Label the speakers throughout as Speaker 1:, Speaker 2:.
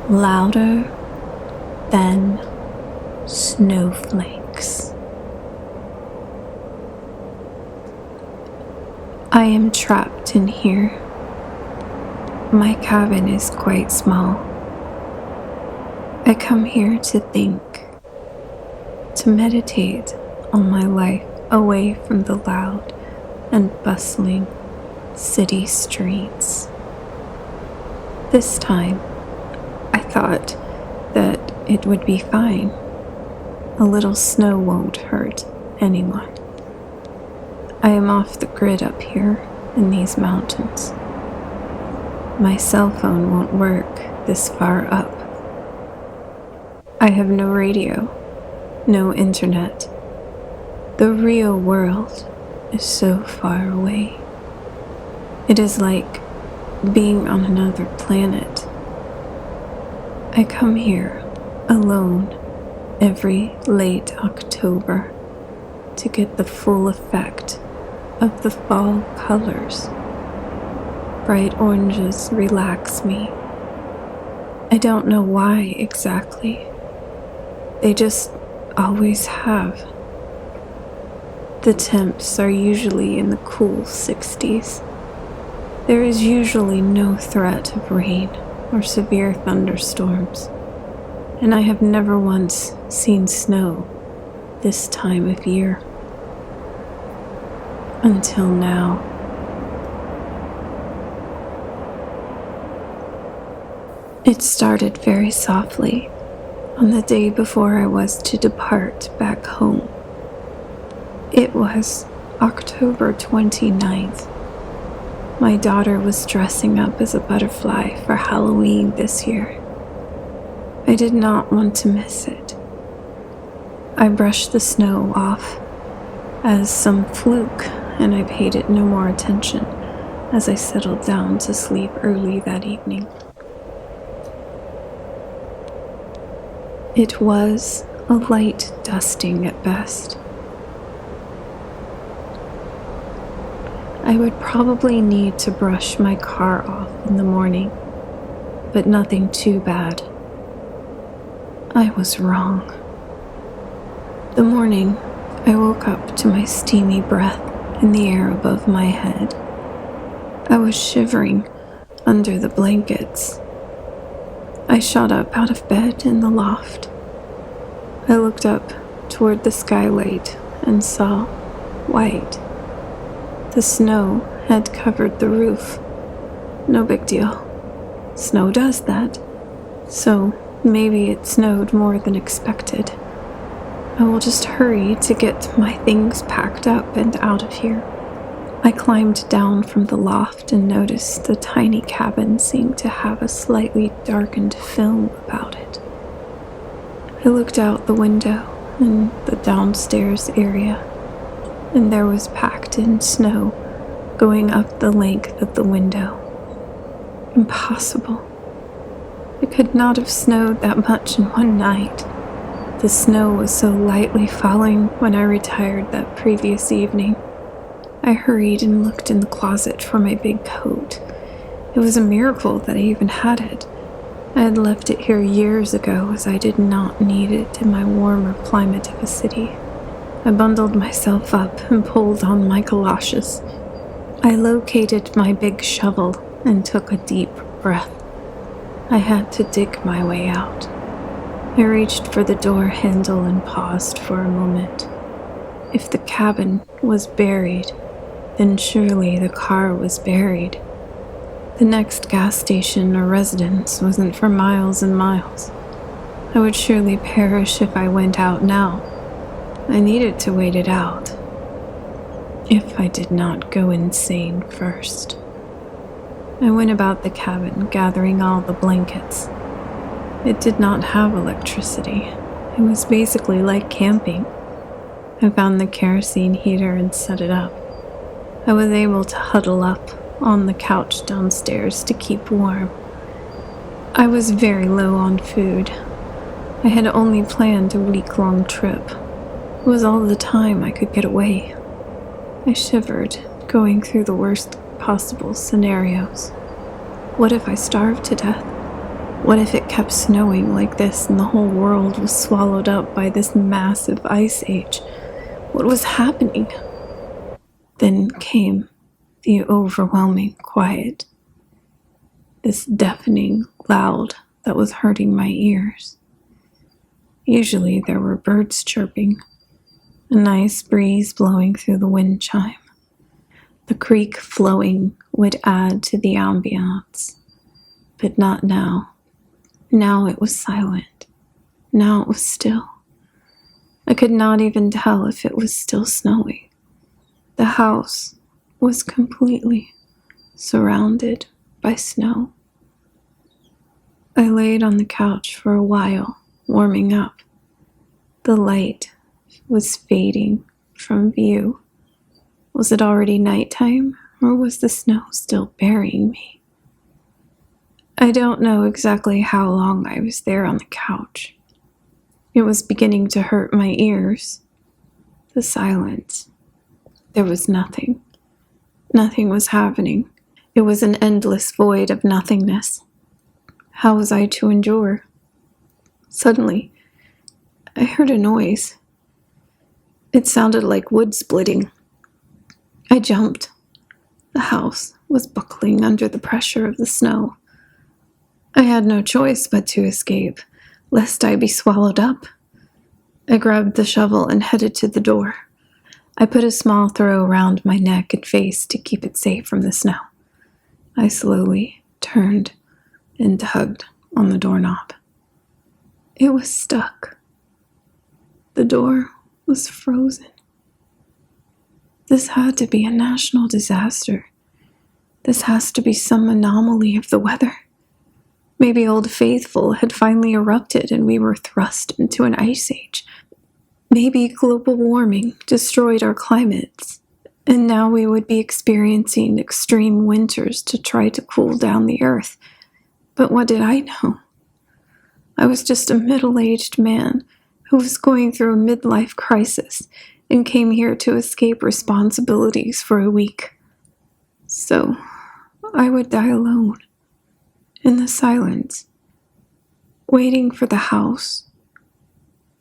Speaker 1: louder than snowflakes. I am trapped in here. My cabin is quite small. I come here to think, to meditate on my life away from the loud and bustling city streets. This time, I thought that it would be fine. A little snow won't hurt anyone. I am off the grid up here in these mountains. My cell phone won't work this far up. I have no radio, no internet. The real world is so far away. It is like being on another planet. I come here alone every late October to get the full effect of the fall colors. Bright oranges relax me. I don't know why exactly. They just always have. The temps are usually in the cool 60s. There is usually no threat of rain or severe thunderstorms, and I have never once seen snow this time of year. Until now. It started very softly on the day before I was to depart back home. It was October 29th. My daughter was dressing up as a butterfly for Halloween this year. I did not want to miss it. I brushed the snow off as some fluke, and I paid it no more attention as I settled down to sleep early that evening. It was a light dusting at best. I would probably need to brush my car off in the morning, but nothing too bad. I was wrong. The morning, I woke up to my steamy breath in the air above my head. I was shivering under the blankets. I shot up out of bed in the loft. I looked up toward the skylight and saw white. The snow had covered the roof. No big deal. Snow does that. So maybe it snowed more than expected. I will just hurry to get my things packed up and out of here. I climbed down from the loft and noticed the tiny cabin seemed to have a slightly darkened film about it. I looked out the window in the downstairs area, and there was packed in snow going up the length of the window. Impossible. It could not have snowed that much in one night. The snow was so lightly falling when I retired that previous evening. I hurried and looked in the closet for my big coat. It was a miracle that I even had it. I had left it here years ago as I did not need it in my warmer climate of a city. I bundled myself up and pulled on my galoshes. I located my big shovel and took a deep breath. I had to dig my way out. I reached for the door handle and paused for a moment. If the cabin was buried, then surely the car was buried. The next gas station or residence wasn't for miles and miles. I would surely perish if I went out now. I needed to wait it out. If I did not go insane first. I went about the cabin, gathering all the blankets. It did not have electricity. It was basically like camping. I found the kerosene heater and set it up. I was able to huddle up on the couch downstairs to keep warm. I was very low on food. I had only planned a week-long trip. It was all the time I could get away. I shivered, going through the worst possible scenarios. What if I starved to death? What if it kept snowing like this and the whole world was swallowed up by this massive ice age? What was happening? Then came the overwhelming quiet, this deafening loud that was hurting my ears. Usually there were birds chirping, a nice breeze blowing through the wind chime. The creek flowing would add to the ambiance, but not now. Now it was silent. Now it was still. I could not even tell if it was still snowing. The house was completely surrounded by snow. I laid on the couch for a while, warming up. The light was fading from view. Was it already nighttime, or was the snow still burying me? I don't know exactly how long I was there on the couch. It was beginning to hurt my ears. The silence. There was nothing. Nothing was happening. It was an endless void of nothingness. How was I to endure? Suddenly, I heard a noise. It sounded like wood splitting. I jumped. The house was buckling under the pressure of the snow. I had no choice but to escape, lest I be swallowed up. I grabbed the shovel and headed to the door. I put a small throw around my neck and face to keep it safe from the snow. I slowly turned and tugged on the doorknob. It was stuck. The door was frozen. This had to be a national disaster. This has to be some anomaly of the weather. Maybe Old Faithful had finally erupted and we were thrust into an ice age. Maybe global warming destroyed our climates, and now we would be experiencing extreme winters to try to cool down the earth. But what did I know? I was just a middle-aged man who was going through a midlife crisis and came here to escape responsibilities for a week. So I would die alone, in the silence, waiting for the house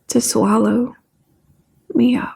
Speaker 1: to swallow me up.